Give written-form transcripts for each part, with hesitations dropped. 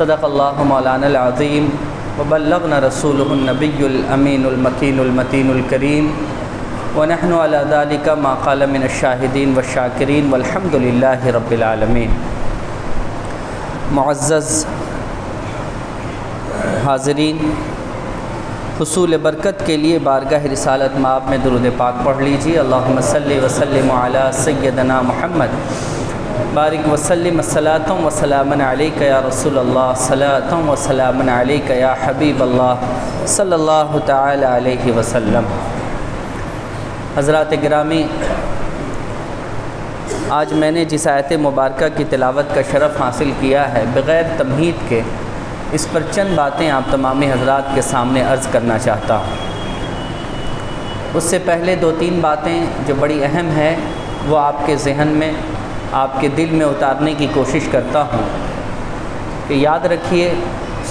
صدق اللہ مولانا العظیم وبلغنا رسولہ النبی الامین المکین المتین الکریم ونحن علی ذلک ما قال من الشاہدین والشاکرین والحمد للہ رب العالمین۔ معزز حاضرین، حصول برکت کے لیے بارگاہ رسالت مآب میں درود پاک پڑھ لیجیے۔ اللہم صلی وسلم علی سیدنا محمد بارک وسلم صلاۃ و سلام علیک یا رسول اللہ، صلاۃ و سلام علیک یا حبیب اللہ صلی اللہ تعالی علیہ وسلم۔ حضرات گرامی، آج میں نے جس آیت مبارکہ کی تلاوت کا شرف حاصل کیا ہے، بغیر تمہید کے اس پر چند باتیں آپ تمام حضرات کے سامنے عرض کرنا چاہتا ہوں۔ اس سے پہلے دو تین باتیں جو بڑی اہم ہیں وہ آپ کے ذہن میں، آپ کے دل میں اتارنے کی کوشش کرتا ہوں کہ یاد رکھیے،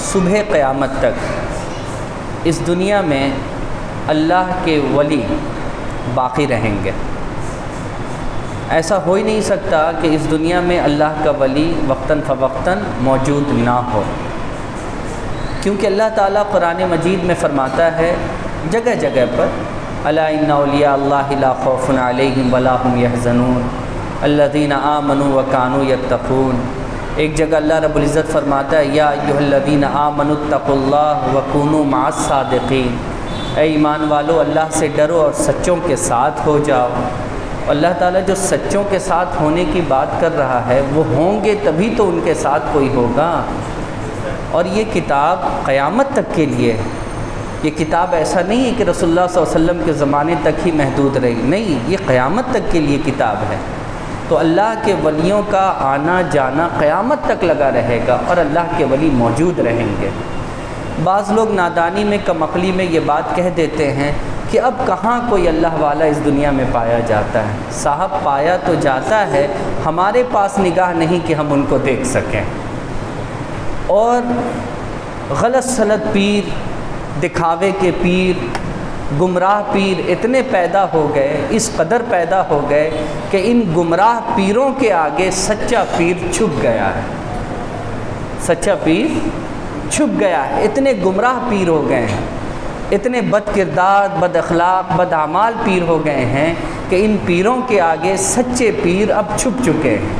صبح قیامت تک اس دنیا میں اللہ کے ولی باقی رہیں گے۔ ایسا ہو ہی نہیں سکتا کہ اس دنیا میں اللہ کا ولی وقتاً فوقتاً موجود نہ ہو، کیونکہ اللہ تعالیٰ قرآن مجید میں فرماتا ہے جگہ جگہ پر الا ان اولیاء اللہ لا خوف علیہم ولا هم یحزنون الذین آمنوا وکانوا یتقون۔ ایک جگہ اللہ رب العزت فرماتا ہے یا ایھا الذین آمنوا اتقوا اللہ وکونوا مع الصادقین، اے ایمان والو اللہ سے ڈرو اور سچوں کے ساتھ ہو جاؤ۔ اللہ تعالیٰ جو سچوں کے ساتھ ہونے کی بات کر رہا ہے وہ ہوں گے تبھی تو ان کے ساتھ کوئی ہوگا۔ اور یہ کتاب قیامت تک کے لیے ہے۔ یہ کتاب ایسا نہیں ہے کہ رسول اللہ صلی اللہ علیہ وسلم کے زمانے تک ہی محدود رہے گی، نہیں، یہ قیامت تک کے لیے کتاب ہے۔ تو اللہ کے ولیوں کا آنا جانا قیامت تک لگا رہے گا اور اللہ کے ولی موجود رہیں گے۔ بعض لوگ نادانی میں، کم عقلی میں یہ بات کہہ دیتے ہیں کہ اب کہاں کوئی اللہ والا اس دنیا میں پایا جاتا ہے۔ صاحب، پایا تو جاتا ہے، ہمارے پاس نگاہ نہیں کہ ہم ان کو دیکھ سکیں۔ اور غلط سلط پیر، دکھاوے کے پیر، گمراہ پیر اتنے پیدا ہو گئے، اس قدر پیدا ہو گئے کہ ان گمراہ پیروں کے آگے سچا پیر چھپ گیا ہے۔ سچا پیر چھپ گیا ہے، اتنے گمراہ پیر ہو گئے ہیں، اتنے بد کردار، بد اخلاق، بد اعمال پیر ہو گئے ہیں کہ ان پیروں کے آگے سچے پیر اب چھپ چکے ہیں،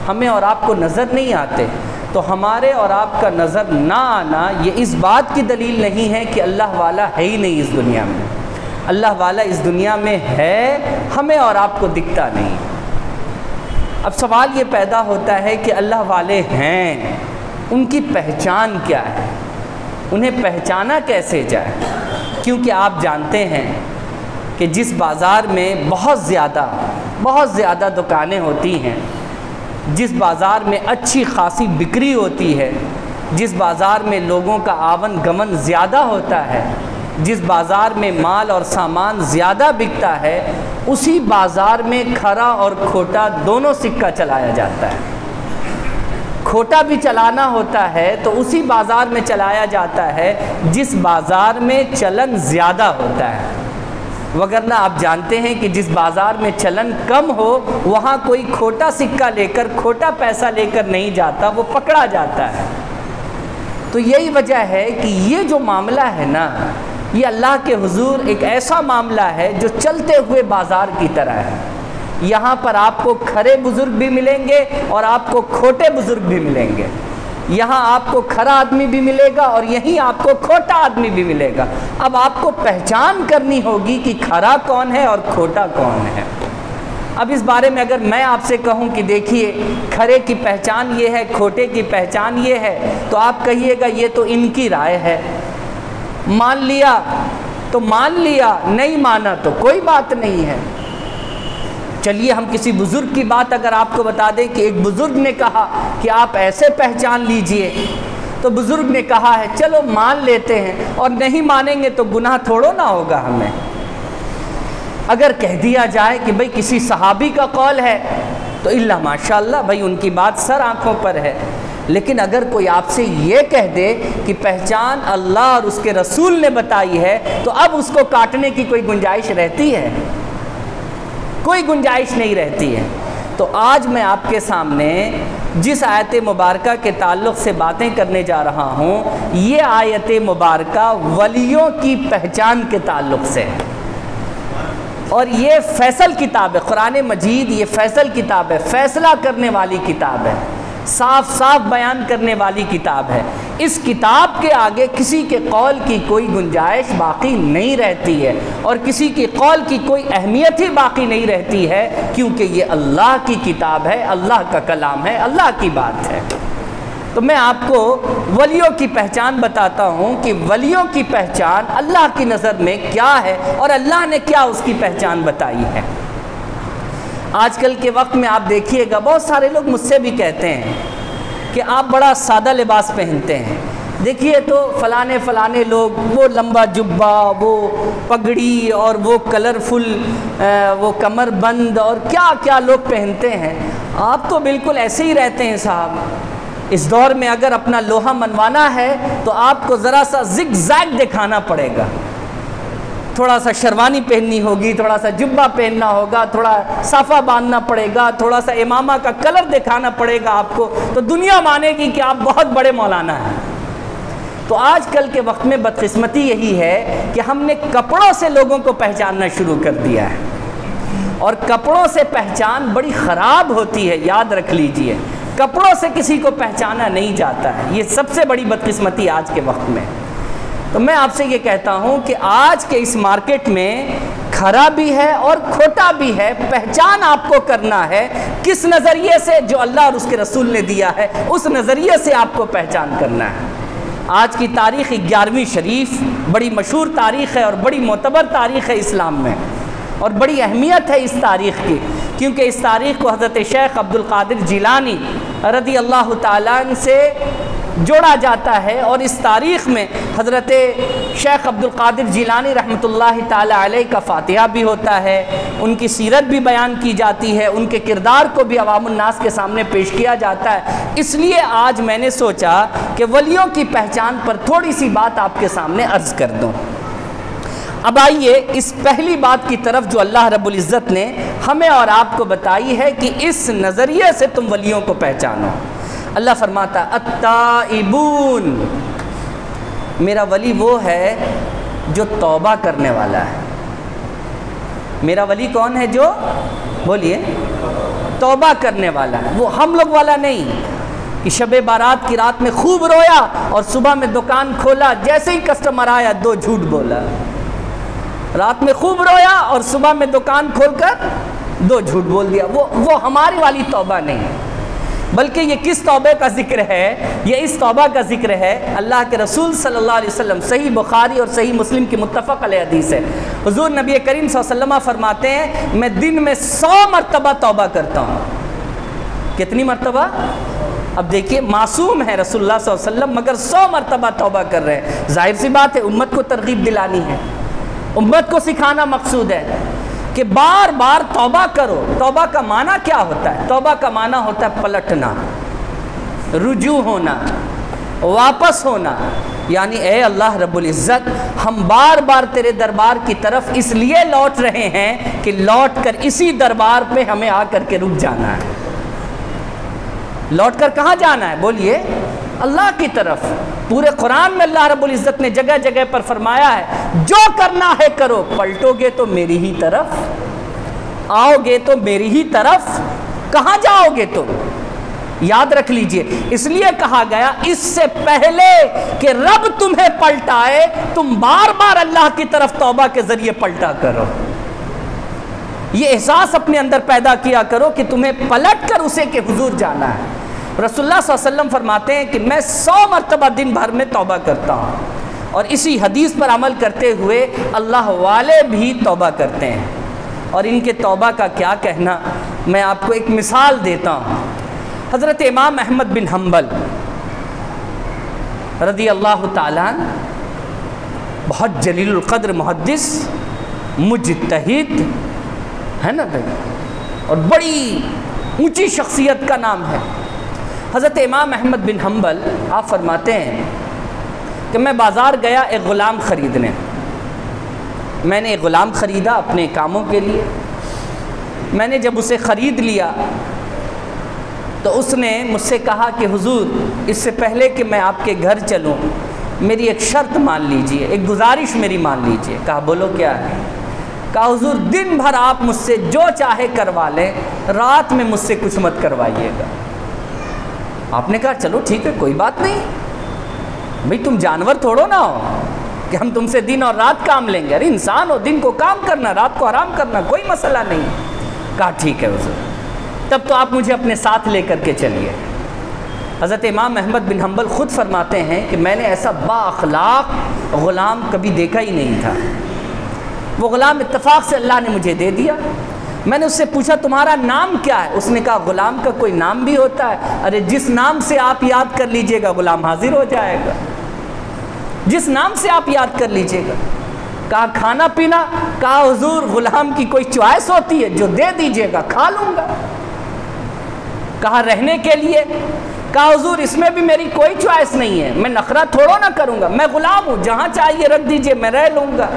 ہمیں اور آپ کو نظر نہیں آتے۔ تو ہمارے اور آپ کا نظر نہ آنا یہ اس بات کی دلیل نہیں ہے کہ اللہ والا ہے ہی نہیں اس دنیا میں۔ اللہ والا اس دنیا میں ہے، ہمیں اور آپ کو دکھتا نہیں۔ اب سوال یہ پیدا ہوتا ہے کہ اللہ والے ہیں، ان کی پہچان کیا ہے، انہیں پہچانا کیسے جائے؟ کیونکہ آپ جانتے ہیں کہ جس بازار میں بہت زیادہ دکانیں ہوتی ہیں، جس بازار میں اچھی خاصی بکری ہوتی ہے، جس بازار میں لوگوں کا آون گمن زیادہ ہوتا ہے، جس بازار میں مال اور سامان زیادہ بکتا ہے، اسی بازار میں کھرا اور کھوٹا دونوں سکہ چلایا جاتا ہے۔ کھوٹا بھی چلانا ہوتا ہے تو اسی بازار میں چلایا جاتا ہے جس بازار میں چلن زیادہ ہوتا ہے، وگرنہ آپ جانتے ہیں کہ جس بازار میں چلن کم ہو وہاں کوئی کھوٹا سکہ لے کر، کھوٹا پیسہ لے کر نہیں جاتا، وہ پکڑا جاتا ہے۔ تو یہی وجہ ہے کہ یہ جو معاملہ ہے نا، یہ اللہ کے حضور ایک ایسا معاملہ ہے جو چلتے ہوئے بازار کی طرح ہے۔ یہاں پر آپ کو کھرے بزرگ بھی ملیں گے اور آپ کو کھوٹے بزرگ بھی ملیں گے۔ یہاں آپ کو کھرا آدمی بھی ملے گا اور یہیں آپ کو کھوٹا آدمی بھی ملے گا۔ اب آپ کو پہچان کرنی ہوگی کہ کھرا کون ہے اور کھوٹا کون ہے۔ اب اس بارے میں اگر میں آپ سے کہوں کہ دیکھیے کھرے کی پہچان یہ ہے، کھوٹے کی پہچان یہ ہے، تو آپ کہیے گا یہ تو ان کی رائے ہے، مان لیا تو مان لیا، نہیں مانا تو کوئی بات نہیں ہے۔ چلیے ہم کسی بزرگ کی بات اگر آپ کو بتا دیں کہ ایک بزرگ نے کہا کہ آپ ایسے پہچان لیجئے، تو بزرگ نے کہا ہے چلو مان لیتے ہیں، اور نہیں مانیں گے تو گناہ تھوڑو نہ ہوگا ہمیں۔ اگر کہہ دیا جائے کہ بھئی کسی صحابی کا قول ہے تو اللہ ماشاءاللہ بھئی ان کی بات سر آنکھوں پر ہے، لیکن اگر کوئی آپ سے یہ کہہ دے کہ پہچان اللہ اور اس کے رسول نے بتائی ہے تو اب اس کو کاٹنے کی کوئی گنجائش رہتی ہے؟ کوئی گنجائش نہیں رہتی ہے۔ تو آج میں آپ کے سامنے جس آیت مبارکہ کے تعلق سے باتیں کرنے جا رہا ہوں یہ آیت مبارکہ ولیوں کی پہچان کے تعلق سے ہے، اور یہ فیصل کتاب ہے۔ قرآن مجید یہ فیصل کتاب ہے، فیصلہ کرنے والی کتاب ہے، صاف صاف بیان کرنے والی کتاب ہے۔ اس کتاب کے آگے کسی کے قول کی کوئی گنجائش باقی نہیں رہتی ہے، اور کسی کے قول کی کوئی اہمیت ہی باقی نہیں رہتی ہے، کیونکہ یہ اللہ کی کتاب ہے، اللہ کا کلام ہے، اللہ کی بات ہے۔ تو میں آپ کو ولیوں کی پہچان بتاتا ہوں کہ ولیوں کی پہچان اللہ کی نظر میں کیا ہے، اور اللہ نے کیا اس کی پہچان بتائی ہے۔ آج کل کے وقت میں آپ دیکھیے گا بہت سارے لوگ مجھ سے بھی کہتے ہیں کہ آپ بڑا سادہ لباس پہنتے ہیں، دیکھیے تو فلانے لوگ وہ لمبا جبہ، وہ پگڑی، اور وہ کلرفل وہ کمر بند، اور کیا کیا لوگ پہنتے ہیں۔ آپ تو بالکل ایسے ہی رہتے ہیں صاحب۔ اس دور میں اگر اپنا لوہا منوانا ہے تو آپ کو ذرا سا زگ زیگ دکھانا پڑے گا، تھوڑا سا شیروانی پہننی ہوگی، تھوڑا سا جبہ پہننا ہوگا، تھوڑا صافہ باندھنا پڑے گا، تھوڑا سا امامہ کا کلر دکھانا پڑے گا آپ کو، تو دنیا مانے گی کہ آپ بہت بڑے مولانا ہیں۔ تو آج کل کے وقت میں بدقسمتی یہی ہے کہ ہم نے کپڑوں سے لوگوں کو پہچاننا شروع کر دیا ہے، اور کپڑوں سے پہچان بڑی خراب ہوتی ہے، یاد رکھ لیجئے۔ کپڑوں سے کسی کو پہچانا نہیں جاتا ہے، یہ سب سے بڑی بدقسمتی آج کے وقت میں۔ تو میں آپ سے یہ کہتا ہوں کہ آج کے اس مارکیٹ میں کھرا بھی ہے اور کھوٹا بھی ہے، پہچان آپ کو کرنا ہے کس نظریے سے، جو اللہ اور اس کے رسول نے دیا ہے اس نظریے سے آپ کو پہچان کرنا ہے۔ آج کی تاریخ 11ویں شریف بڑی مشہور تاریخ ہے اور بڑی معتبر تاریخ ہے اسلام میں، اور بڑی اہمیت ہے اس تاریخ کی، کیونکہ اس تاریخ کو حضرت شیخ عبد القادر جیلانی رضی اللہ تعالیٰ عنہ سے جوڑا جاتا ہے، اور اس تاریخ میں حضرت شیخ عبد القادر جیلانی رحمۃ اللہ تعالیٰ علیہ کا فاتحہ بھی ہوتا ہے، ان کی سیرت بھی بیان کی جاتی ہے، ان کے کردار کو بھی عوام الناس کے سامنے پیش کیا جاتا ہے۔ اس لیے آج میں نے سوچا کہ ولیوں کی پہچان پر تھوڑی سی بات آپ کے سامنے عرض کر دوں۔ اب آئیے اس پہلی بات کی طرف جو اللہ رب العزت نے ہمیں اور آپ کو بتائی ہے کہ اس نظریے سے تم ولیوں کو پہچانو۔ اللہ فرماتا التائبون، میرا ولی وہ ہے جو توبہ کرنے والا ہے۔ میرا ولی کون ہے؟ جو بولیے توبہ کرنے والا ہے، وہ ہم لوگ والا نہیں کہ شب بارات کی رات میں خوب رویا اور صبح میں دکان کھولا، جیسے ہی کسٹمر آیا 2 جھوٹ بولا۔ رات میں خوب رویا اور صبح میں دکان کھول کر 2 جھوٹ بول دیا، وہ ہماری والی توبہ نہیں، بلکہ یہ کس توبے کا ذکر ہے؟ یہ اس توبہ کا ذکر ہے، اللہ کے رسول صلی اللہ علیہ وسلم، صحیح بخاری اور صحیح مسلم کی متفق علیہ حدیث ہے، حضور نبی کریم صلی اللہ علیہ وسلم فرماتے ہیں میں دن میں 100 مرتبہ توبہ کرتا ہوں۔ کتنی مرتبہ؟ اب دیکھیے معصوم ہے رسول اللہ صلی اللہ علیہ وسلم، مگر 100 مرتبہ توبہ کر رہے ہیں۔ ظاہر سی بات ہے امت کو ترغیب دلانی ہے، امت کو سکھانا مقصود ہے کہ بار بار توبہ کرو۔ توبہ کا معنی کیا ہوتا ہے؟ توبہ کا معنی ہوتا ہے پلٹنا، رجوع ہونا، واپس ہونا، یعنی اے اللہ رب العزت ہم بار بار تیرے دربار کی طرف اس لیے لوٹ رہے ہیں کہ لوٹ کر اسی دربار پہ ہمیں آ کر کے رک جانا ہے۔ لوٹ کر کہاں جانا ہے؟ بولیے اللہ کی طرف۔ پورے قرآن میں اللہ رب العزت نے جگہ جگہ پر فرمایا ہے جو کرنا ہے کرو، پلٹو گے تو میری ہی طرف، آؤ گے تو میری ہی طرف، کہاں جاؤ گے تم؟ یاد رکھ لیجئے، اس لیے کہا گیا اس سے پہلے کہ رب تمہیں پلٹائے تم بار بار اللہ کی طرف توبہ کے ذریعے پلٹا کرو۔ یہ احساس اپنے اندر پیدا کیا کرو کہ تمہیں پلٹ کر اسے کے حضور جانا ہے۔ رسول اللہ صلی اللہ علیہ وسلم فرماتے ہیں کہ میں 100 مرتبہ دن بھر میں توبہ کرتا ہوں، اور اسی حدیث پر عمل کرتے ہوئے اللہ والے بھی توبہ کرتے ہیں۔ اور ان کے توبہ کا کیا کہنا، میں آپ کو ایک مثال دیتا ہوں۔ حضرت امام احمد بن حنبل رضی اللہ تعالیٰ عنہ بہت جلیل القدر محدث، مجتہد ہے نا بھائی، اور بڑی اونچی شخصیت کا نام ہے۔ حضرت امام احمد بن حنبل آپ فرماتے ہیں کہ میں بازار گیا ایک غلام خریدنے، میں نے ایک غلام خریدا اپنے کاموں کے لیے۔ میں نے جب اسے خرید لیا تو اس نے مجھ سے کہا کہ حضور اس سے پہلے کہ میں آپ کے گھر چلوں میری ایک شرط مان لیجئے، ایک گزارش میری مان لیجئے۔ کہا بولو کیا ہے؟ کہا حضور دن بھر آپ مجھ سے جو چاہے کروا لیں، رات میں مجھ سے کچھ مت کروائیے گا۔ آپ نے کہا چلو ٹھیک ہے کوئی بات نہیں، بھئی تم جانور تھوڑو نہ ہو کہ ہم تم سے دن اور رات کام لیں گے، ارے انسان ہو، دن کو کام کرنا رات کو آرام کرنا، کوئی مسئلہ نہیں۔ کہا ٹھیک ہے حضور، تب تو آپ مجھے اپنے ساتھ لے کر کے چلیے۔ حضرت امام احمد بن حنبل خود فرماتے ہیں کہ میں نے ایسا با اخلاق غلام کبھی دیکھا ہی نہیں تھا۔ وہ غلام اتفاق سے اللہ نے مجھے دے دیا۔ میں نے اس سے پوچھا تمہارا نام کیا ہے؟ اس نے کہا غلام کا کوئی نام بھی ہوتا ہے؟ ارے جس نام سے آپ یاد کر لیجئے گا غلام حاضر ہو جائے گا، جس نام سے آپ یاد کر لیجئے گا۔ کہا کھانا پینا؟ کہا حضور غلام کی کوئی چوائس ہوتی ہے، جو دے دیجئے گا کھا لوں گا۔ کہا رہنے کے لیے؟ کہا حضور اس میں بھی میری کوئی چوائس نہیں ہے، میں نخرہ تھوڑو نہ کروں گا، میں غلام ہوں، جہاں چاہیے رکھ دیجئے میں رہ لوں گا۔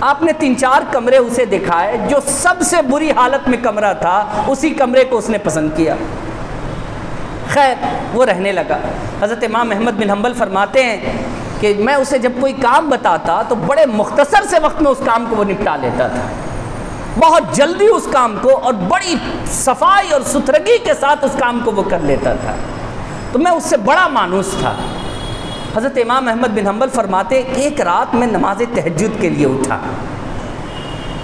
آپ نے 3-4 کمرے اسے دکھائے، جو سب سے بری حالت میں کمرہ تھا اسی کمرے کو اس نے پسند کیا۔ خیر وہ رہنے لگا۔ حضرت امام احمد بن حنبل فرماتے ہیں کہ میں اسے جب کوئی کام بتاتا تو بڑے مختصر سے وقت میں اس کام کو وہ نپٹا لیتا تھا، بہت جلدی اس کام کو اور بڑی صفائی اور ستھرگی کے ساتھ اس کام کو وہ کر لیتا تھا، تو میں اس سے بڑا مانوس تھا۔ حضرت امام احمد بن حنبل فرماتے کہ ایک رات میں نماز تہجد کے لیے اٹھا،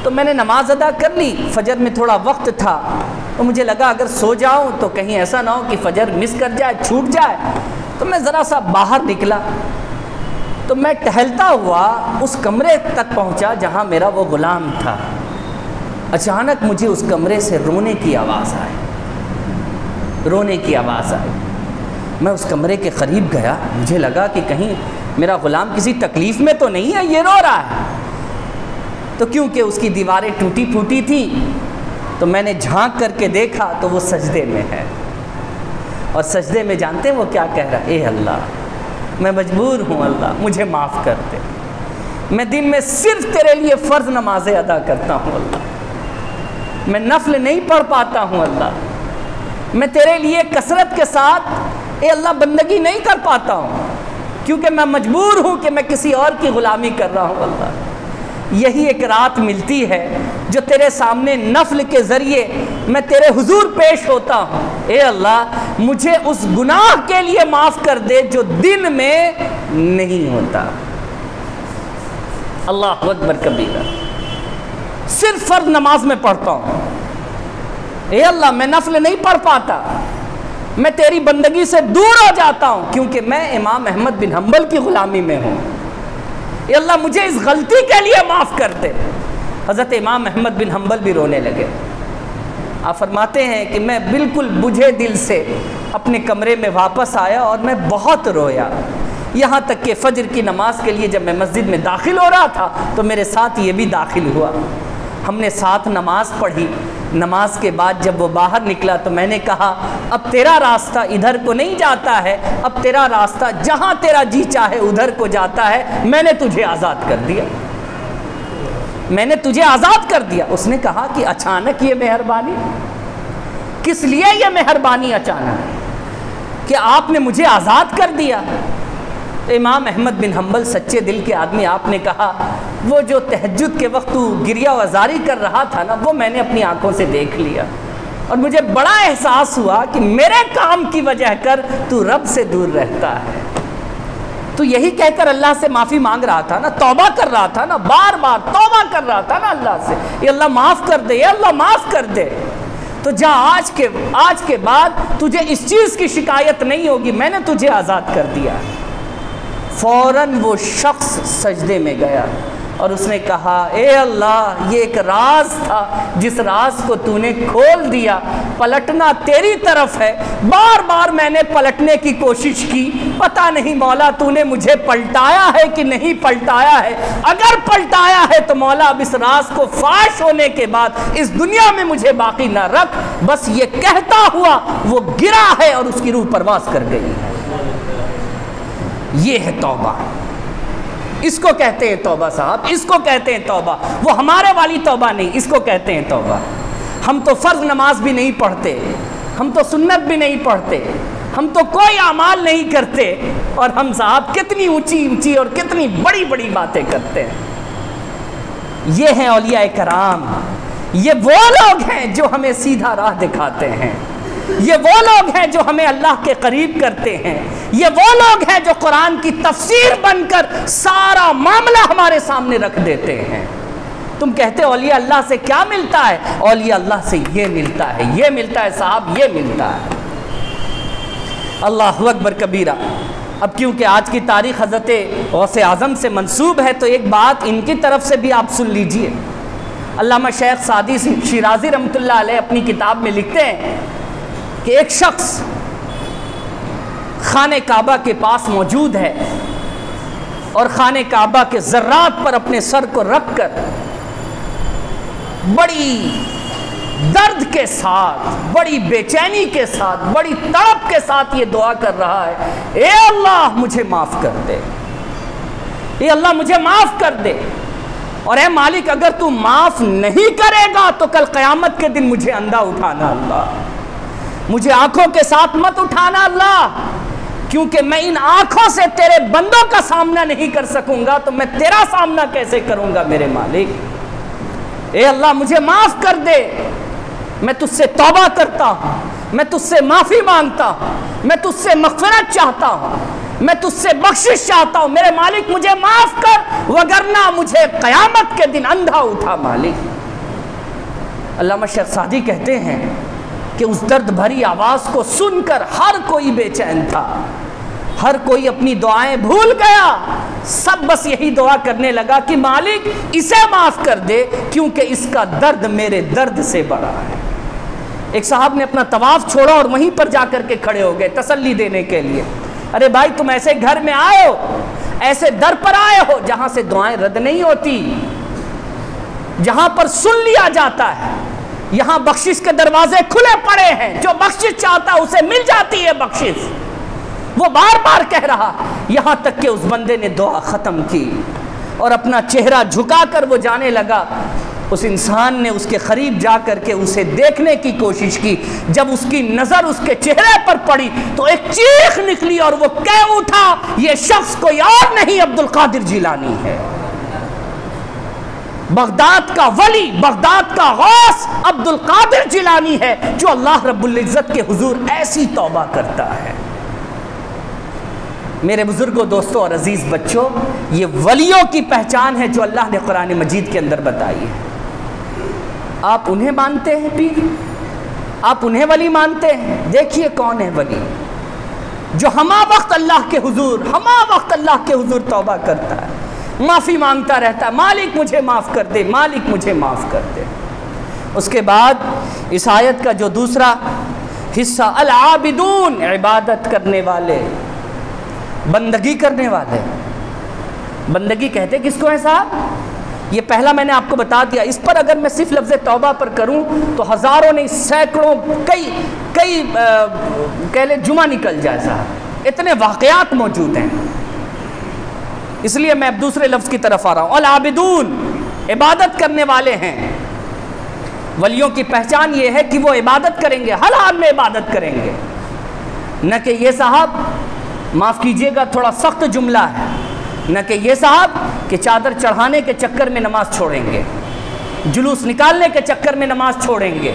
تو میں نے نماز ادا کر لی، فجر میں تھوڑا وقت تھا، تو مجھے لگا اگر سو جاؤں تو کہیں ایسا نہ ہو کہ فجر مس کر جائے، چھوٹ جائے، تو میں ذرا سا باہر نکلا، تو میں ٹہلتا ہوا اس کمرے تک پہنچا جہاں میرا وہ غلام تھا۔ اچانک مجھے اس کمرے سے رونے کی آواز آئی، رونے کی آواز آئی۔ میں اس کمرے کے قریب گیا، مجھے لگا کہ کہیں میرا غلام کسی تکلیف میں تو نہیں ہے، یہ رو رہا ہے۔ تو کیونکہ اس کی دیواریں ٹوٹی پھوٹی تھیں تو میں نے جھانک کر کے دیکھا تو وہ سجدے میں ہے، اور سجدے میں جانتے ہیں وہ کیا کہہ رہا ہے؟ اے اللہ میں مجبور ہوں، اللہ مجھے معاف کر دے، میں دن میں صرف تیرے لیے فرض نمازیں ادا کرتا ہوں، اللہ میں نفل نہیں پڑھ پاتا ہوں، اللہ میں تیرے لیے کثرت کے ساتھ اے اللہ بندگی نہیں کر پاتا ہوں، کیونکہ میں مجبور ہوں کہ میں کسی اور کی غلامی کر رہا ہوں، اللہ یہی ایک رات ملتی ہے جو تیرے سامنے نفل کے ذریعے میں تیرے حضور پیش ہوتا ہوں، اے اللہ مجھے اس گناہ کے لیے معاف کر دے جو دن میں نہیں ہوتا۔ اللہ اکبر کبیرہ، صرف فرض نماز میں پڑھتا ہوں، اے اللہ میں نفل نہیں پڑھ پاتا، میں تیری بندگی سے دور ہو جاتا ہوں کیونکہ میں امام احمد بن حنبل کی غلامی میں ہوں، اے اللہ مجھے اس غلطی کے لیے معاف کر دے۔ حضرت امام احمد بن حنبل بھی رونے لگے۔ آپ فرماتے ہیں کہ میں بالکل بجھے دل سے اپنے کمرے میں واپس آیا اور میں بہت رویا، یہاں تک کہ فجر کی نماز کے لیے جب میں مسجد میں داخل ہو رہا تھا تو میرے ساتھ یہ بھی داخل ہوا، ہم نے ساتھ نماز پڑھی۔ نماز کے بعد جب وہ باہر نکلا تو میں نے کہا اب تیرا راستہ ادھر کو نہیں جاتا ہے، اب تیرا راستہ جہاں تیرا جی چاہے ادھر کو جاتا ہے، میں نے تجھے آزاد کر دیا، میں نے تجھے آزاد کر دیا۔ اس نے کہا کہ اچانک یہ مہربانی، کس لیے یہ مہربانی اچانک کہ آپ نے مجھے آزاد کر دیا؟ امام احمد بن حنبل سچے دل کے آدمی، آپ نے کہا وہ جو تہجد کے وقت تو گریہ وزاری کر رہا تھا نا، وہ میں نے اپنی آنکھوں سے دیکھ لیا اور مجھے بڑا احساس ہوا کہ میرے کام کی وجہ کر تو رب سے دور رہتا ہے۔ تو یہی کہہ کر اللہ سے معافی مانگ رہا تھا نا، توبہ کر رہا تھا نا، بار بار توبہ کر رہا تھا نا اللہ سے، اے اللہ معاف کر دے، اے اللہ معاف کر دے۔ تو جا آج کے بعد تجھے اس چیز کی شکایت نہیں ہوگی، میں نے تجھے آزاد کر دیا۔ فوراً وہ شخص سجدے میں گیا اور اس نے کہا اے اللہ یہ ایک راز تھا جس راز کو تو نے کھول دیا، پلٹنا تیری طرف ہے، بار بار میں نے پلٹنے کی کوشش کی، پتہ نہیں مولا تو نے مجھے پلٹایا ہے کہ نہیں پلٹایا ہے، اگر پلٹایا ہے تو مولا اب اس راز کو فاش ہونے کے بعد اس دنیا میں مجھے باقی نہ رکھ۔ بس یہ کہتا ہوا وہ گرا ہے اور اس کی روح پرواز کر گئی ہے۔ یہ ہے توبہ، اس کو کہتے ہیں توبہ صاحب، اس کو کہتے ہیں توبہ، وہ ہمارے والی توبہ نہیں، اس کو کہتے ہیں توبہ۔ ہم تو فرض نماز بھی نہیں پڑھتے، ہم تو سنت بھی نہیں پڑھتے، ہم تو کوئی اعمال نہیں کرتے، اور ہم صاحب کتنی اونچی اونچی اور کتنی بڑی بڑی باتیں کرتے ہیں۔ یہ ہیں اولیاء کرام، یہ وہ لوگ ہیں جو ہمیں سیدھا راہ دکھاتے ہیں، یہ وہ لوگ ہیں جو ہمیں اللہ کے قریب کرتے ہیں، یہ وہ لوگ ہیں جو قرآن کی تفسیر بن کر سارا معاملہ ہمارے سامنے رکھ دیتے ہیں۔ تم کہتے اولیاء اللہ سے کیا ملتا ہے؟ اولیاء اللہ سے یہ ملتا ہے، یہ ملتا ہے صاحب، یہ ملتا ہے۔ اللہ اکبر کبیرہ۔ اب کیونکہ آج کی تاریخ حضرت غوث اعظم سے منسوب ہے تو ایک بات ان کی طرف سے بھی آپ سن لیجئے۔ علامہ شیخ سعدی شیرازی رحمۃ اللہ علیہ اپنی کتاب میں لکھتے ہیں کہ ایک شخص خانہ کعبہ کے پاس موجود ہے اور خانہ کعبہ کے ذرات پر اپنے سر کو رکھ کر بڑی درد کے ساتھ، بڑی بے چینی کے ساتھ، بڑی تڑپ کے ساتھ یہ دعا کر رہا ہے، اے اللہ مجھے معاف کر دے، اے اللہ مجھے معاف کر دے، اور اے مالک اگر تو معاف نہیں کرے گا تو کل قیامت کے دن مجھے اندھا اٹھانا اللہ، مجھے آنکھوں کے ساتھ مت اٹھانا اللہ، کیونکہ میں ان آنکھوں سے تیرے بندوں کا سامنا نہیں کر سکوں گا تو میں تیرا سامنا کیسے کروں گا میرے مالک؟ اے اللہ مجھے معاف کر دے، میں تجھ سے توبہ کرتا ہوں، میں تجھ سے معافی مانگتا ہوں، میں تجھ سے مغفرت چاہتا ہوں، میں تجھ سے بخشش چاہتا ہوں، میرے مالک مجھے معاف کر وگرنہ مجھے قیامت کے دن اندھا اٹھا مالک۔ علامہ شیخ سعدی کہتے ہیں کہ اس درد بھری آواز کو سن کر ہر کوئی بے چین تھا، ہر کوئی اپنی دعائیں بھول گیا، سب بس یہی دعا کرنے لگا کہ مالک اسے معاف کر دے کیونکہ اس کا درد میرے درد سے بڑا ہے۔ ایک صاحب نے اپنا طواف چھوڑا اور وہیں پر جا کر کے کھڑے ہو گئے تسلی دینے کے لیے، ارے بھائی تم ایسے گھر میں آئے ہو، ایسے در پر آئے ہو جہاں سے دعائیں رد نہیں ہوتی، جہاں پر سن لیا جاتا ہے، یہاں بخشش کے دروازے کھلے پڑے ہیں، جو بخشش چاہتا اسے مل جاتی ہے بخشش۔ وہ بار بار کہہ رہا، یہاں تک کہ اس بندے نے دعا ختم کی اور اپنا چہرہ جھکا کر وہ جانے لگا۔ اس انسان نے اس کے قریب جا کر کے اسے دیکھنے کی کوشش کی، جب اس کی نظر اس کے چہرے پر پڑی تو ایک چیخ نکلی اور وہ کہہ اٹھا، یہ شخص کوئی اور نہیں عبد القادر جیلانی ہے، بغداد کا ولی، بغداد کا غوث عبد القادر جیلانی ہے جو اللہ رب العزت کے حضور ایسی توبہ کرتا ہے۔ میرے بزرگوں، دوستوں اور عزیز بچوں، یہ ولیوں کی پہچان ہے جو اللہ نے قرآن مجید کے اندر بتائی ہے۔ آپ انہیں مانتے ہیں پیر؟ آپ انہیں ولی مانتے ہیں؟ دیکھیے کون ہے ولی، جو ہمہ وقت اللہ کے حضور توبہ کرتا ہے، معافی مانگتا رہتا ہے، مالک مجھے معاف کر دے، مالک مجھے معاف کر دے۔ اس کے بعد اس آیت کا جو دوسرا حصہ، العابدون، عبادت کرنے والے، بندگی کرنے والے۔ بندگی کہتے کس کو ہے صاحب؟ یہ پہلا میں نے آپ کو بتا دیا، اس پر اگر میں صرف لفظ توبہ پر کروں تو ہزاروں نہیں، سینکڑوں، کئی کہہ لیں جمعہ نکل جائے صاحب، اتنے واقعات موجود ہیں۔ اس لیے میں اب دوسرے لفظ کی طرف آ رہا ہوں، العابدون، عبادت کرنے والے ہیں۔ ولیوں کی پہچان یہ ہے کہ وہ عبادت کریں گے، ہر حال میں عبادت کریں گے، نہ کہ یہ صاحب، معاف کیجئے گا تھوڑا سخت جملہ ہے، نہ کہ یہ صاحب کہ چادر چڑھانے کے چکر میں نماز چھوڑیں گے، جلوس نکالنے کے چکر میں نماز چھوڑیں گے،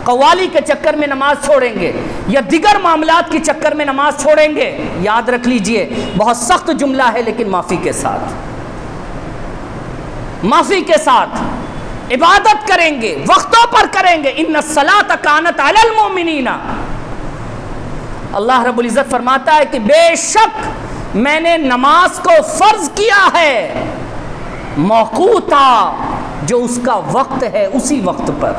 قوالی کے چکر میں نماز چھوڑیں گے، یا دیگر معاملات کے چکر میں نماز چھوڑیں گے۔ یاد رکھ لیجئے، بہت سخت جملہ ہے لیکن معافی کے ساتھ، معافی کے ساتھ عبادت کریں گے، وقتوں پر کریں گے۔ ان الصلاۃ کانت علی المؤمنین، اللہ رب العزت فرماتا ہے کہ بے شک میں نے نماز کو فرض کیا ہے، موقوتا، جو اس کا وقت ہے اسی وقت پر۔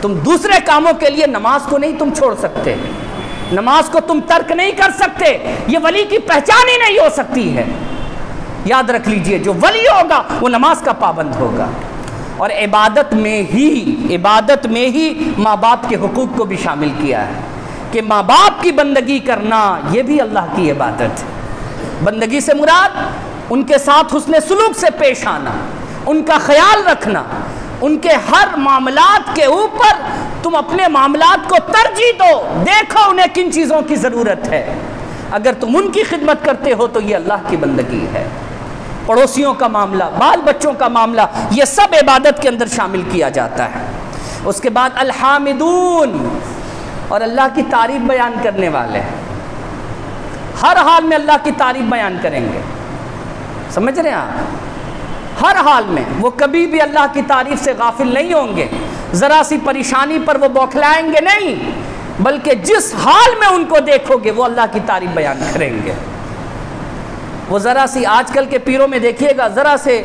تم دوسرے کاموں کے لیے نماز کو نہیں تم چھوڑ سکتے، نماز کو تم ترک نہیں کر سکتے، یہ ولی کی پہچان ہی نہیں ہو سکتی ہے۔ یاد رکھ لیجئے، جو ولی ہوگا وہ نماز کا پابند ہوگا، اور عبادت میں ہی ماں باپ کے حقوق کو بھی شامل کیا ہے کہ ماں باپ کی بندگی کرنا یہ بھی اللہ کی عبادت ہے۔ بندگی سے مراد ان کے ساتھ حسن سلوک سے پیش آنا، ان کا خیال رکھنا، ان کے ہر معاملات کے اوپر تم اپنے معاملات کو ترجیح دو، دیکھو انہیں کن چیزوں کی ضرورت ہے، اگر تم ان کی خدمت کرتے ہو تو یہ اللہ کی بندگی ہے۔ پڑوسیوں کا معاملہ، بال بچوں کا معاملہ، یہ سب عبادت کے اندر شامل کیا جاتا ہے۔ اس کے بعد الحامدون، اور اللہ کی تعریف بیان کرنے والے، ہر حال میں اللہ کی تعریف بیان کریں گے، سمجھ رہے ہیں آپ؟ ہر حال میں وہ کبھی بھی اللہ کی تعریف سے غافل نہیں ہوں گے، ذرا سی پریشانی پر وہ بوکھلائیں گے نہیں، بلکہ جس حال میں ان کو دیکھو گے وہ اللہ کی تعریف بیان کریں گے۔ وہ ذرا سی آج کل کے پیروں میں دیکھیے گا، ذرا سے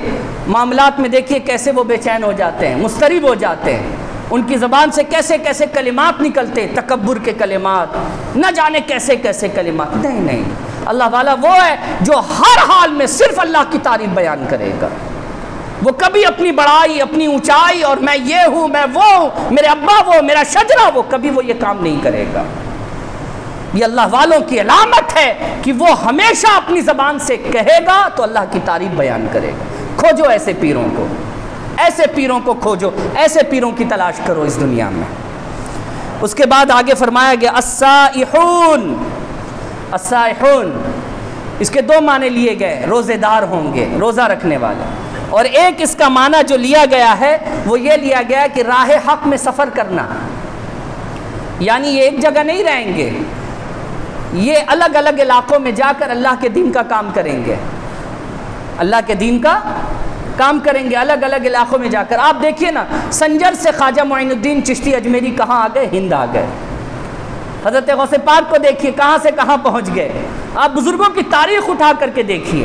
معاملات میں دیکھیے کیسے وہ بے چین ہو جاتے ہیں، مضطرب ہو جاتے ہیں، ان کی زبان سے کیسے کیسے کلمات نکلتے، تکبر کے کلمات، نہ جانے کیسے کیسے کلمات۔ نہیں، اللہ والا وہ ہے جو ہر حال میں صرف اللہ کی تعریف بیان کرے گا۔ وہ کبھی اپنی بڑائی، اپنی اونچائی اور میں یہ ہوں، میں وہ ہوں، میرے ابا وہ، میرا شجرہ وہ، کبھی وہ یہ کام نہیں کرے گا۔ یہ اللہ والوں کی علامت ہے کہ وہ ہمیشہ اپنی زبان سے کہے گا تو اللہ کی تعریف بیان کرے گا۔ کھوجو ایسے پیروں کو، ایسے پیروں کو کھوجو، ایسے پیروں کی تلاش کرو اس دنیا میں۔ اس کے بعد آگے فرمایا گیا السائحون، السائحون اس کے دو معنی لیے گئے، روزے دار ہوں گے، روزہ رکھنے والے، اور ایک اس کا معنی جو لیا گیا ہے وہ یہ لیا گیا کہ راہ حق میں سفر کرنا، یعنی یہ ایک جگہ نہیں رہیں گے، یہ الگ الگ علاقوں میں جا کر اللہ کے دین کا کام کریں گے، اللہ کے دین کا کام کریں گے الگ الگ علاقوں میں جا کر۔ آپ دیکھیے نا، سنجر سے خواجہ معین الدین چشتی اجمیری کہاں آ گئے؟ ہند آ گئے۔ حضرت غوث پاک کو دیکھیے کہاں سے کہاں پہنچ گئے۔ آپ بزرگوں کی تاریخ اٹھا کر کے دیکھیے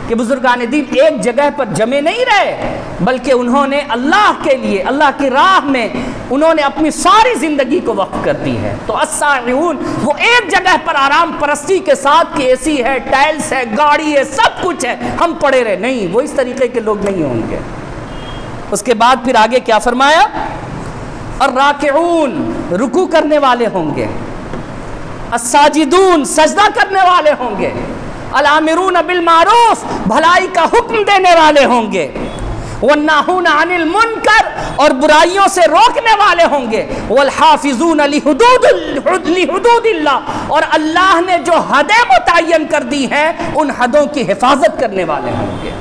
کہ بزرگان دین ایک جگہ پر جمے نہیں رہے، بلکہ انہوں نے اللہ کے لیے، اللہ کی راہ میں انہوں نے اپنی ساری زندگی کو وقف کر دی ہے۔ تو السائحون وہ ایک جگہ پر آرام پرستی کے ساتھ کہ اے سی ہے، ٹائلز ہے، گاڑی ہے، سب کچھ ہے، ہم پڑے رہے، نہیں، وہ اس طریقے کے لوگ نہیں ہوں گے۔ اس کے بعد پھر آگے کیا فرمایا؟ الراکعون رکوع کرنے والے ہوں گے، الساجدون سجدہ کرنے والے ہوں گے، الامرون بالمعروف بھلائی کا حکم دینے والے ہوں گے، والناہون عن المنکر اور برائیوں سے روکنے والے ہوں گے، والحافظون لحدود اللہ اور اللہ نے جو حدیں متعین کر دی ہیں ان حدوں کی حفاظت کرنے والے ہوں گے۔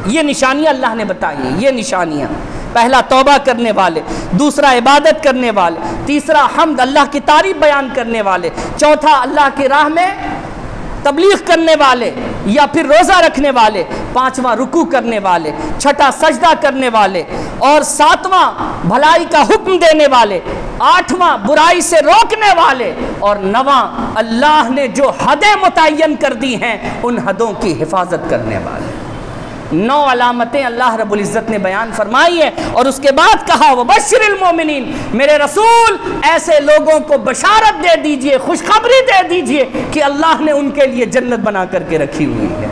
یہ نشانیاں اللہ نے بتائی ہیں، یہ نشانیاں، پہلا توبہ کرنے والے، دوسرا عبادت کرنے والے، تیسرا حمد اللہ کی تعریف بیان کرنے والے، چوتھا اللہ کی راہ میں تبلیغ کرنے والے یا پھر روزہ رکھنے والے، پانچواں رکوع کرنے والے، چھٹا سجدہ کرنے والے، اور ساتواں بھلائی کا حکم دینے والے، آٹھواں برائی سے روکنے والے، اور نواں اللہ نے جو حدیں متعین کر دی ہیں ان حدوں کی حفاظت کرنے والے۔ 9 علامتیں اللہ رب العزت نے بیان فرمائی ہیں، اور اس کے بعد کہا وبشر المومنین، میرے رسول ایسے لوگوں کو بشارت دے دیجئے، خوشخبری دے دیجئے کہ اللہ نے ان کے لیے جنت بنا کر کے رکھی ہوئی ہے۔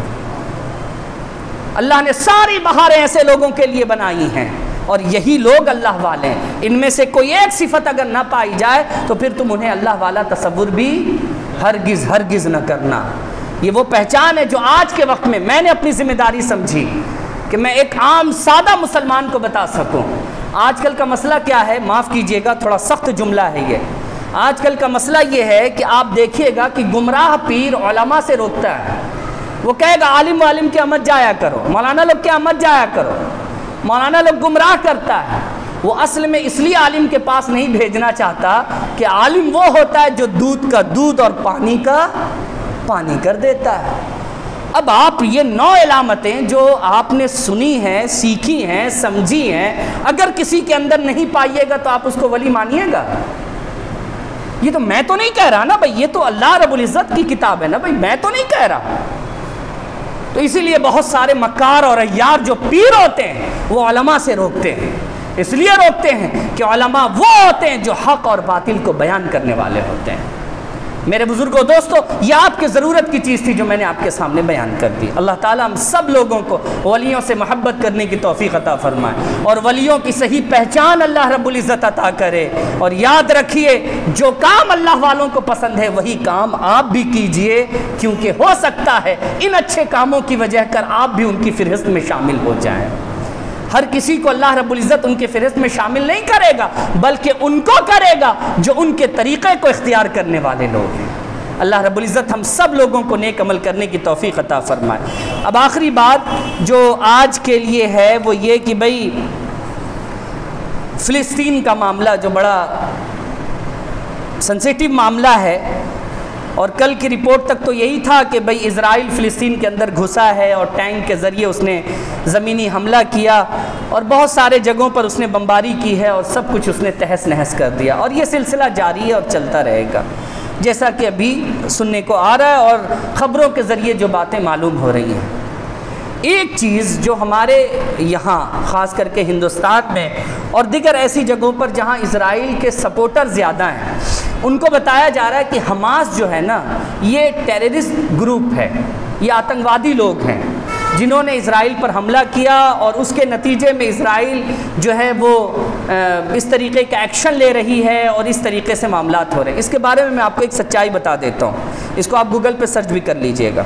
اللہ نے ساری بہاریں ایسے لوگوں کے لیے بنائی ہیں، اور یہی لوگ اللہ والے ہیں۔ ان میں سے کوئی ایک صفت اگر نہ پائی جائے تو پھر تم انہیں اللہ والا تصور بھی ہرگز نہ کرنا۔ یہ وہ پہچان ہے جو آج کے وقت میں نے اپنی ذمہ داری سمجھی کہ میں ایک عام سادہ مسلمان کو بتا سکوں۔ آج کل کا مسئلہ کیا ہے؟ معاف کیجئے گا، تھوڑا سخت جملہ ہے یہ۔ آج کل کا مسئلہ یہ ہے کہ آپ دیکھیے گا کہ گمراہ پیر علماء سے روکتا ہے، وہ کہے گا عالم والم کے مت جایا کرو، مولانا لوگ کے مت جایا کرو، مولانا لوگ گمراہ کرتا ہے۔ وہ اصل میں اس لیے عالم کے پاس نہیں بھیجنا چاہتا کہ عالم وہ ہوتا ہے جو دودھ کا دودھ اور پانی کا پانی کر دیتا ہے۔ اب آپ یہ 9 علامتیں جو آپ نے سنی ہیں، سیکھی ہیں، سمجھی ہیں، اگر کسی کے اندر نہیں پائیے گا تو آپ اس کو ولی مانیے گا؟ یہ تو میں تو نہیں کہہ رہا نا بھائی، یہ تو اللہ رب العزت کی کتاب ہے نا بھائی، میں تو نہیں کہہ رہا۔ تو اسی لیے بہت سارے مکار اور عیار جو پیر ہوتے ہیں وہ علماء سے روکتے ہیں، اس لیے روکتے ہیں کہ علماء وہ ہوتے ہیں جو حق اور باطل کو بیان کرنے والے ہوتے ہیں۔ میرے بزرگوں، دوستو، یہ آپ کی ضرورت کی چیز تھی جو میں نے آپ کے سامنے بیان کر دی۔ اللہ تعالیٰ ہم سب لوگوں کو ولیوں سے محبت کرنے کی توفیق عطا فرمائے، اور ولیوں کی صحیح پہچان اللہ رب العزت عطا کرے۔ اور یاد رکھیے، جو کام اللہ والوں کو پسند ہے وہی کام آپ بھی کیجئے، کیونکہ ہو سکتا ہے ان اچھے کاموں کی وجہ کر آپ بھی ان کی فہرست میں شامل ہو جائیں۔ ہر کسی کو اللہ رب العزت ان کے فہرست میں شامل نہیں کرے گا، بلکہ ان کو کرے گا جو ان کے طریقے کو اختیار کرنے والے لوگ ہیں۔ اللہ رب العزت ہم سب لوگوں کو نیک عمل کرنے کی توفیق عطا فرمائے۔ اب آخری بات جو آج کے لیے ہے وہ یہ کہ بھئی فلسطین کا معاملہ جو بڑا سنسیٹیو معاملہ ہے، اور کل کی رپورٹ تک تو یہی تھا کہ بھئی اسرائیل فلسطین کے اندر گھسا ہے اور ٹینک کے ذریعے اس نے زمینی حملہ کیا اور بہت سارے جگہوں پر اس نے بمباری کی ہے اور سب کچھ اس نے تہس نہس کر دیا، اور یہ سلسلہ جاری ہے اور چلتا رہے گا، جیسا کہ ابھی سننے کو آ رہا ہے اور خبروں کے ذریعے جو باتیں معلوم ہو رہی ہیں۔ ایک چیز جو ہمارے یہاں خاص کر کے ہندوستان میں اور دیگر ایسی جگہوں پر جہاں اسرائیل کے سپورٹر زیادہ ہیں، ان کو بتایا جا رہا ہے کہ حماس جو ہے نا، یہ ٹیررسٹ گروپ ہے، یہ آتنکوادی لوگ ہیں جنہوں نے اسرائیل پر حملہ کیا، اور اس کے نتیجے میں اسرائیل جو ہے وہ اس طریقے کا ایکشن لے رہی ہے اور اس طریقے سے معاملات ہو رہے ہیں۔ اس کے بارے میں آپ کو ایک سچائی بتا دیتا ہوں، اس کو آپ گوگل پہ سرچ بھی کر لیجئے گا۔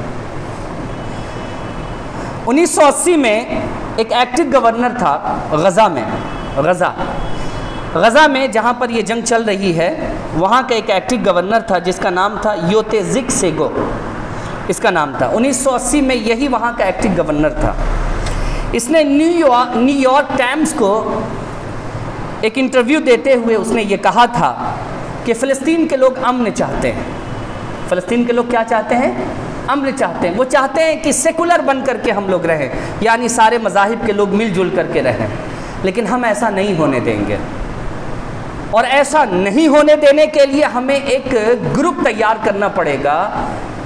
1980 میں ایک ایکٹو گورنر تھا غزہ میں جہاں پر یہ جنگ چل رہی ہے، وہاں کا ایک ایکٹو گورنر تھا جس کا نام تھا یوتیزک سیگو، اس کا نام تھا۔ 1980 میں یہی وہاں کا ایکٹو گورنر تھا۔ اس نے نیو یارک ٹائمز کو ایک انٹرویو دیتے ہوئے اس نے یہ کہا تھا کہ فلسطین کے لوگ امن چاہتے ہیں۔ فلسطین کے لوگ کیا چاہتے ہیں؟ امن چاہتے ہیں۔ وہ چاہتے ہیں کہ سیکولر بن کر کے ہم لوگ رہیں، یعنی سارے مذاہب کے لوگ مل جل کر کے رہیں، لیکن ہم ایسا نہیں ہونے دیں گے، اور ایسا نہیں ہونے دینے کے لیے ہمیں ایک گروپ تیار کرنا پڑے گا،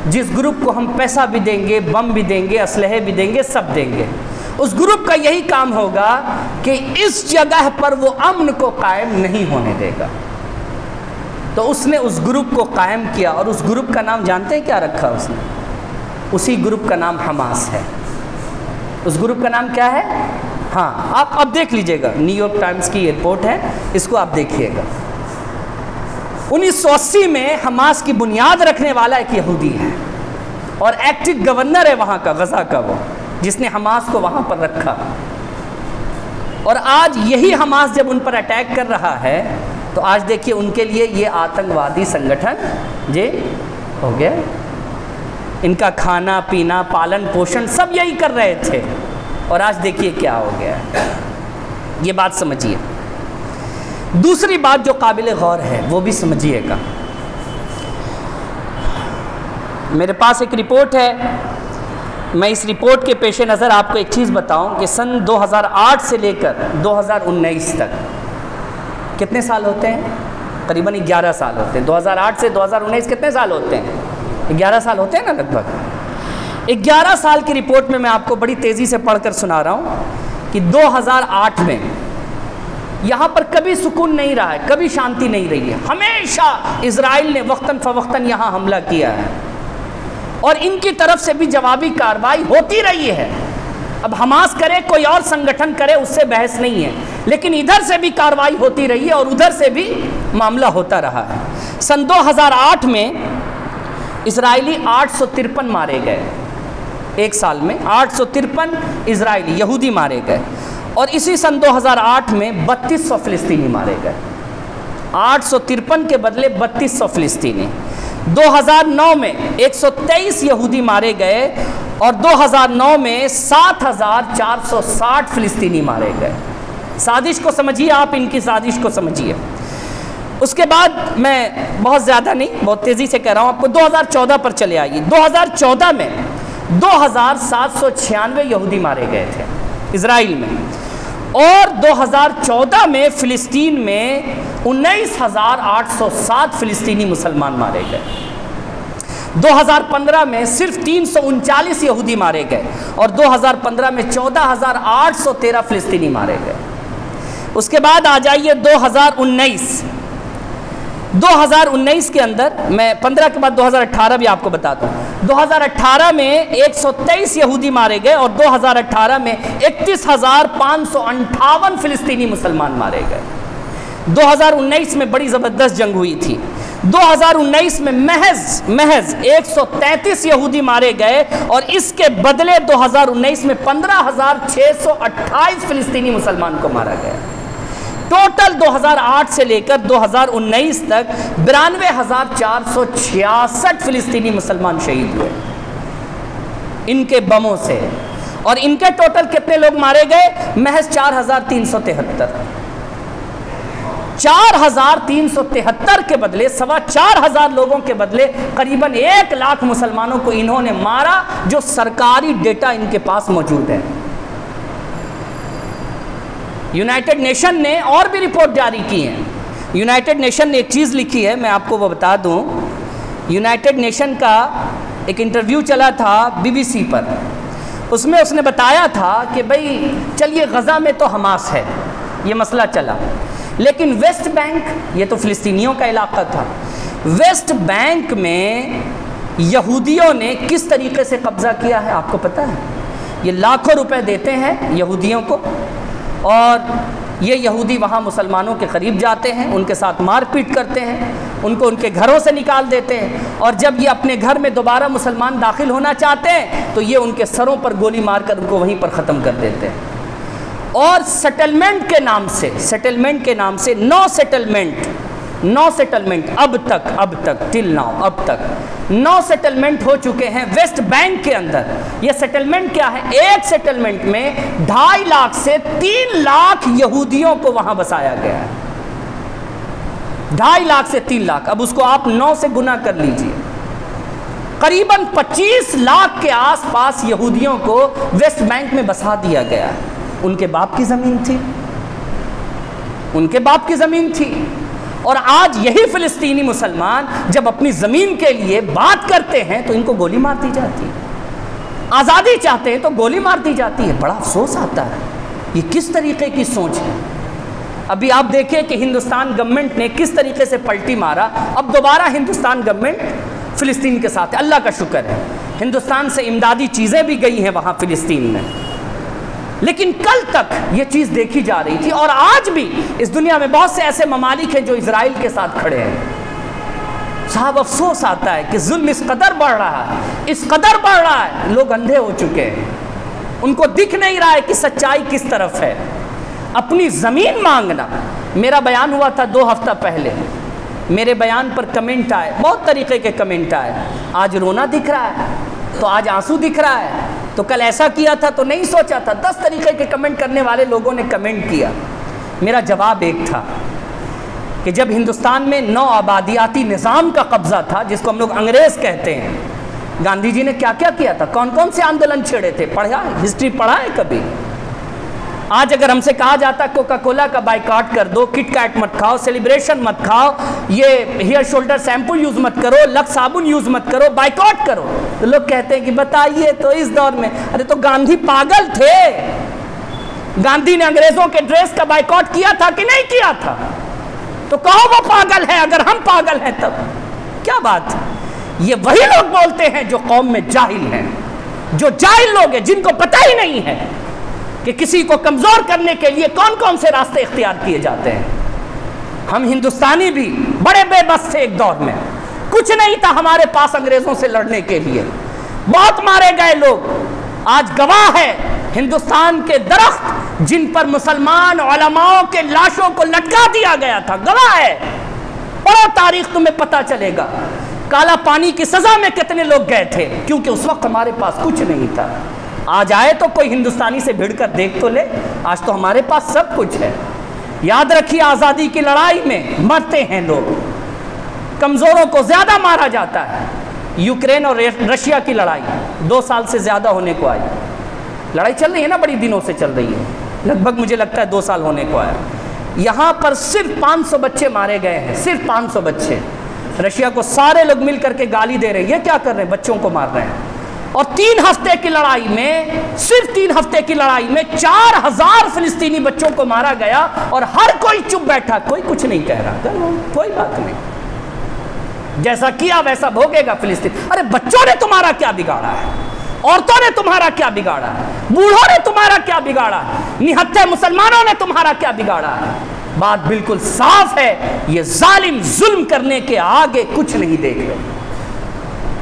جس گروپ کو ہم پیسہ بھی دیں گے، بم بھی دیں گے، اسلحے بھی دیں گے، سب دیں گے۔ اس گروپ کا یہی کام ہوگا کہ اس جگہ پر وہ امن کو قائم نہیں ہونے دے گا۔ تو اس نے اس گروپ کو قائم کیا، اور اس گروپ کا نام جانتے ہیں کیا رکھا اس نے؟ اسی گروپ کا نام حماس ہے۔ اس گروپ کا نام کیا ہے؟ ہاں، آپ اب دیکھ لیجئے گا، نیو یارک ٹائمز کی یہ رپورٹ ہے، اس کو آپ دیکھیے گا۔ 1980 میں حماس کی بنیاد رکھنے والا ایک یہودی ہے، اور ایکٹو گورنر ہے وہاں کا، غزہ کا، وہ جس نے حماس کو وہاں پر رکھا۔ اور آج یہی حماس جب ان پر اٹیک کر رہا ہے، تو آج دیکھیے ان کے لیے یہ آتنکوادی سنگٹھن جی ہو گیا۔ ان کا کھانا پینا پالن پوشن سب یہی کر رہے تھے، اور آج دیکھیے کیا ہو گیا ہے۔ یہ بات سمجھیے۔ دوسری بات جو قابل غور ہے وہ بھی سمجھیے گا۔ میرے پاس ایک رپورٹ ہے، میں اس رپورٹ کے پیش نظر آپ کو ایک چیز بتاؤں کہ سن 2008 سے لے کر 2019 تک کتنے سال ہوتے ہیں؟ قریباً 11 سال ہوتے ہیں۔ 2008 سے 2019 کتنے سال ہوتے ہیں؟ 11 سال ہوتے ہیں نا لگ بھگ۔ 11 سال کی رپورٹ میں آپ کو بڑی تیزی سے پڑھ کر سنا رہا ہوں کہ 2008 میں یہاں پر کبھی سکون نہیں رہا ہے، کبھی شانتی نہیں رہی ہے، ہمیشہ اسرائیل نے وقتاً فوقتاً یہاں حملہ کیا ہے، اور ان کی طرف سے بھی جوابی کارروائی ہوتی رہی ہے۔ اب حماس کرے، کوئی اور سنگٹھن کرے، اس سے بحث نہیں ہے، لیکن ادھر سے بھی کارروائی ہوتی رہی ہے اور ادھر سے بھی معاملہ ہوتا رہا ہے۔ سن 2008 میں اسرائیلی 853 مارے گئے، ایک سال میں 853 اسرائیلی یہودی مارے گئے، اور اسی سن 2008 میں 3200 فلسطینی مارے گئے۔ 853 کے بدلے 3200 فلسطینی۔ 2009 میں 123 یہودی مارے گئے، اور 2009 میں 7460 فلسطینی مارے گئے۔ سازش کو سمجھیے، آپ ان کی سازش کو سمجھیے۔ اس کے بعد میں بہت زیادہ نہیں، بہت تیزی سے کہہ رہا ہوں آپ کو، 2014 پر چلے آئیے۔ 2014 میں 2796 یہودی مارے گئے تھے اسرائیل میں، اور 2014 میں فلسطین میں 19807 فلسطینی مسلمان مارے گئے۔ 2015 میں صرف 339 یہودی مارے گئے، اور 2015 میں 14813 فلسطینی مارے گئے۔ اس کے بعد آ جائیے 2019 کے اندر، میں 15 کے بعد 2018 بھی آپ کو بتاتا ہوں۔ 2018 میں 123 یہودی مارے گئے، اور 2018 میں 31558 فلسطینی مسلمان مارے گئے۔ 2019 میں بڑی زبردست جنگ ہوئی تھی۔ 2019 میں محض 133 یہودی مارے گئے، اور اس کے بدلے 2019 میں 15,628 فلسطینی مسلمان کو مارا گیا۔ ٹوٹل 2008 سے لے کر 2019 تک 92,466 فلسطینی مسلمان شہید ہوئے ان کے بموں سے، اور ان کے ٹوٹل کتنے لوگ مارے گئے؟ محض 4,373۔ 4,373 کے بدلے 4,500 لوگوں کے بدلے قریباً 1 لاکھ مسلمانوں کو انہوں نے مارا، جو سرکاری ڈیٹا ان کے پاس موجود ہے۔ یونائٹڈ نیشن نے اور بھی رپورٹ جاری کی ہیں۔ یونائٹڈ نیشن نے ایک چیز لکھی ہے، میں آپ کو وہ بتا دوں۔ یونائٹڈ نیشن کا ایک انٹرویو چلا تھا BBC پر، اس میں اس نے بتایا تھا کہ بھئی چلیے غزہ میں تو حماس ہے، یہ مسئلہ چلا، لیکن ویسٹ بینک، یہ تو فلسطینیوں کا علاقہ تھا، ویسٹ بینک میں یہودیوں نے کس طریقے سے قبضہ کیا ہے آپ کو پتہ ہے؟ یہ لاکھوں روپے دیتے ہیں یہودیوں کو، اور یہ یہودی وہاں مسلمانوں کے قریب جاتے ہیں، ان کے ساتھ مار پیٹ کرتے ہیں، ان کو ان کے گھروں سے نکال دیتے ہیں، اور جب یہ اپنے گھر میں دوبارہ مسلمان داخل ہونا چاہتے ہیں تو یہ ان کے سروں پر گولی مار کر ان کو وہیں پر ختم کر دیتے ہیں۔ اور سیٹلمنٹ کے نام سے 9 سیٹلمنٹ اب تک ٹل ناؤ اب تک 9 سیٹلمنٹ ہو چکے ہیں ویسٹ بینک کے اندر۔ یہ سیٹلمنٹ کیا ہے؟ ایک سیٹلمنٹ میں 2.5 لاکھ سے 3 لاکھ یہودیوں کو وہاں بسایا گیا ہے۔ 2.5 لاکھ سے 3 لاکھ، اب اس کو آپ 9 سے گنا کر لیجئے، قریباً 25 لاکھ کے آس پاس یہودیوں کو ویسٹ بینک میں بسا دیا گیا ہے۔ ان کے باپ کی زمین تھی، اور آج یہی فلسطینی مسلمان جب اپنی زمین کے لیے بات کرتے ہیں تو ان کو گولی مار دی جاتی ہے، آزادی چاہتے ہیں تو گولی مار دی جاتی ہے۔ بڑا افسوس آتا ہے، یہ کس طریقے کی سوچ ہے؟ ابھی آپ دیکھیں کہ ہندوستان گورنمنٹ نے کس طریقے سے پلٹی مارا۔ اب دوبارہ ہندوستان گورنمنٹ فلسطین کے ساتھ ہے، اللہ کا شکر ہے، ہندوستان سے امدادی چیزیں بھی گئی ہیں وہاں فلسطین میں، لیکن کل تک یہ چیز دیکھی جا رہی تھی، اور آج بھی اس دنیا میں بہت سے ایسے ممالک ہیں جو اسرائیل کے ساتھ کھڑے ہیں۔ صاحب افسوس آتا ہے کہ ظلم اس قدر بڑھ رہا ہے، لوگ اندھے ہو چکے ہیں، ان کو دکھ نہیں رہا ہے کہ سچائی کس طرف ہے۔ اپنی زمین مانگنا، میرا بیان ہوا تھا 2 ہفتہ پہلے، میرے بیان پر کمنٹ آئے، بہت طریقے کے کمنٹ آئے، آج رونا دکھ رہا ہے تو آج آنسو دکھ رہا ہے، تو کل ایسا کیا تھا تو نہیں سوچا تھا۔ 10 طریقے کے کمنٹ کرنے والے لوگوں نے کمنٹ کیا۔ میرا جواب ایک تھا کہ جب ہندوستان میں 9 آبادیاتی نظام کا قبضہ تھا، جس کو ہم لوگ انگریز کہتے ہیں، گاندھی جی نے کیا کیا تھا، کون سے آندولن چھیڑے تھے، پڑھا ہے ہسٹری، پڑھا ہے کبھی؟ آج اگر ہم سے کہا جاتا کوکا کولا کا بائیکاٹ کر دو، کٹ کیٹ مت کھاؤ، سیلیبریشن مت کھاؤ، یہ ہیئر شولڈر شیمپو یوز مت کرو، لکس صابن یوز مت کرو، بائیکاٹ کرو، تو لوگ کہتے ہیں کہ بتائیے تو اس دور میں، ارے تو گاندھی پاگل تھے، گاندھی نے انگریزوں کے ڈریس کا بائیکاٹ کیا تھا کہ نہیں کیا تھا؟ تو کہو وہ پاگل ہے، اگر ہم پاگل ہیں تب کیا بات؟ یہ وہی لوگ بولتے ہیں جو قوم میں جاہل ہیں، جو جاہل لوگ ہیں، جن کو پتہ ہی نہیں ہے کہ کسی کو کمزور کرنے کے لیے کون سے راستے اختیار کیے جاتے ہیں۔ ہم ہندوستانی بھی بڑے بے بس تھے، ایک دور میں کچھ نہیں تھا ہمارے پاس انگریزوں سے لڑنے کے لیے، بہت مارے گئے لوگ۔ آج گواہ ہے ہندوستان کے درخت جن پر مسلمان علماء کے لاشوں کو لٹکا دیا گیا تھا، گواہ ہے، پڑھو تاریخ تمہیں پتہ چلے گا۔ کالا پانی کی سزا میں کتنے لوگ گئے تھے، کیونکہ اس وقت ہمارے پاس کچھ نہیں تھا۔ آج آئے تو کوئی ہندوستانی سے بھیڑ کر دیکھ تو لے، آج تو ہمارے پاس سب کچھ ہے۔ یاد رکھیے، آزادی کی لڑائی میں مرتے ہیں لوگ، کمزوروں کو زیادہ مارا جاتا ہے۔ یوکرین اور رشیا کی لڑائی 2 سال سے زیادہ ہونے کو آئی، لڑائی چل رہی ہے نا، بڑی دنوں سے چل رہی ہے، لگ بھگ مجھے لگتا ہے 2 سال ہونے کو آیا۔ یہاں پر صرف 500 بچے مارے گئے ہیں، صرف 500 بچے۔ رشیا کو سارے لوگ مل کر کے گالی دے رہے ہیں، یہ کیا کر رہے ہیں، بچوں کو مار رہے ہیں۔ اور 3 ہفتے کی لڑائی میں، صرف 3 ہفتے کی لڑائی میں 4000 فلسطینی بچوں کو مارا گیا، اور ہر کوئی چپ بیٹھا، کوئی کچھ نہیں کہہ رہا، کوئی بات نہیں، جیسا کیا ویسا بھوگے گا فلسطین۔ ارے بچوں نے تمہارا کیا بگاڑا ہے، عورتوں نے تمہارا کیا بگاڑا ہے، بوڑھوں نے تمہارا کیا بگاڑا ہے، نہتے مسلمانوں نے تمہارا کیا بگاڑا ہے؟ بات بالکل صاف ہے، یہ ظالم ظلم کرنے کے آگے کچھ نہیں دیکھ رہے۔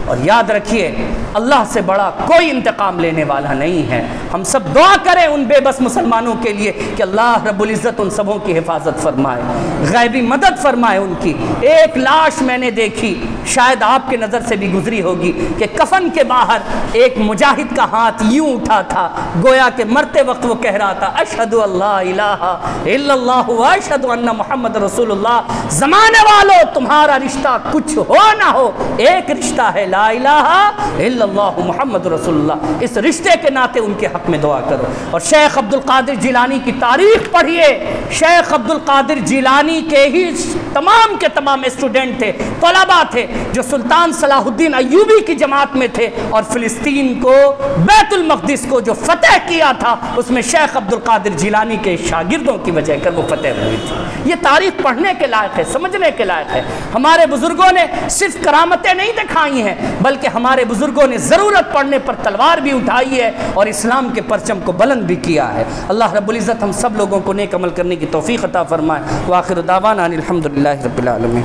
اور یاد رکھیے اللہ سے بڑا کوئی انتقام لینے والا نہیں ہے۔ ہم سب دعا کریں ان بے بس مسلمانوں کے لیے کہ اللہ رب العزت ان سبوں کی حفاظت فرمائے، غیبی مدد فرمائے ان کی۔ ایک لاش میں نے دیکھی، شاید آپ کے نظر سے بھی گزری ہوگی، کہ کفن کے باہر ایک مجاہد کا ہاتھ یوں اٹھا تھا، گویا کہ مرتے وقت وہ کہہ رہا تھا اشہد اللہ الہ الا اللہ و اشہد ان محمد رسول اللہ۔ زمانے والوں تمہارا رشتہ کچھ ہو نہ ہو، ایک رشتہ ہے لا الہ الا اللہ محمد رسول اللہ۔ اس رشتے کے ناطے ان کے حق میں دعا کرو۔ اور شیخ عبد القادر جیلانی کی تاریخ پڑھیے۔ شیخ عبد القادر جیلانی کے ہی تمام کے تمام اسٹوڈنٹ تھے، طلباء تھے، جو سلطان صلاح الدین ایوبی کی جماعت میں تھے، اور فلسطین کو، بیت المقدس کو جو فتح کیا تھا، اس میں شیخ عبد القادر جیلانی کے شاگردوں کی وجہ کر وہ فتح ہوئی تھی۔ یہ تاریخ پڑھنے کے لائق ہے، سمجھنے کے لائق ہے۔ ہمارے بزرگوں نے صرف کرامتیں نہیں دکھائی ہیں، بلکہ ہمارے بزرگوں نے ضرورت پڑنے پر تلوار بھی اٹھائی ہے اور اسلام کے پرچم کو بلند بھی کیا ہے۔ اللہ رب العزت ہم سب لوگوں کو نیک عمل کرنے کی توفیق عطا فرمائے۔ وآخر دعوانا ان الحمدللہ رب العالمین۔